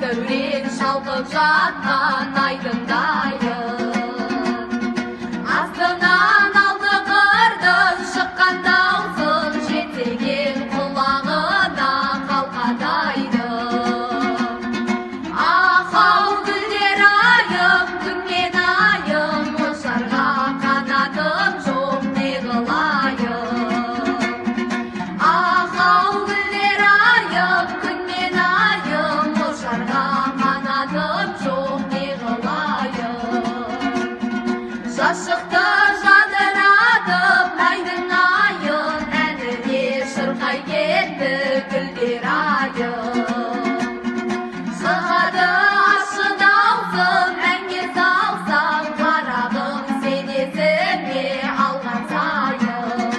дәурен шалқып жатқан айдындайын. Астынан алды қырдың шыққан даусың жетеген құлағына қалқадайды. Ақау гүлдер айым, күннен айым, ұшарға қанатым жоқ не қылайын. Ақау гүлдер айым, күннен айым, ұшарға қанатым жоқ не қылайын. Шашықты жадыратып айдың айын, әніне шырқай кетті гүлдер айын. Шығады ащы даусың, әнге салсаң, қарағым сен есіме алған сайын.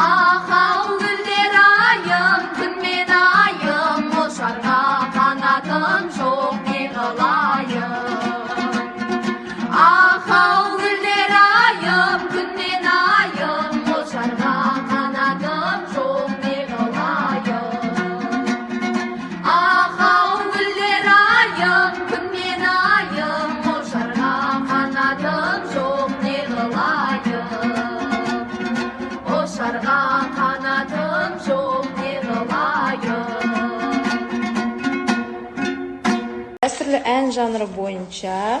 Ақау гүлдер айым, күнмен айым, ұшарға қанатым жоқ не қылайын. Ақау гүлдер айым, күнмен айым, ұшарға қанатым жоқ не қылайын. Ақау гүлдер айым, күнмен айым, ұшарға қанатым жоқ не қылайын. Ұшарға қанатым жоқ не қылайын. Дәстүрлі ән жанры бойынша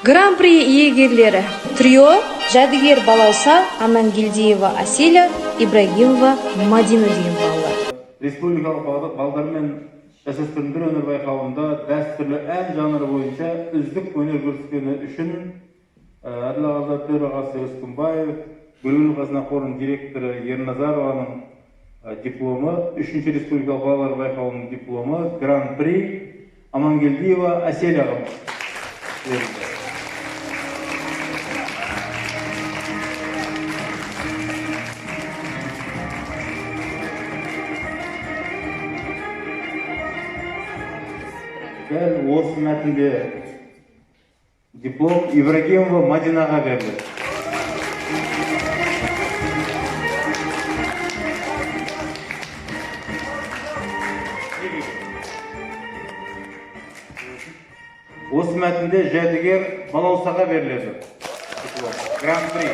Гран-при иегерлері трио Жәдігер Балауса, Амангелдиева Аселя, Ибрагимова Мадина деген балалар. Республикалық балдармен жасөспірімдер өнер байқауында дәстүрлі ән жанры бойынша үздік өнер көрсеткені үшін Әділқазы төрағасы Өскінбаев, Гүлгүл қазына қорының директоры Ерназарованың дипломы, 3-ші республикалық балалар байқауының дипломы, Гран-при Амангелдиева Аселяға берілді. Дәл осы мәтінде диплом Ибрагимова Мадинаға берді. Осы мәтінде Жәдігер Балаусаға беріледі. Гран-при.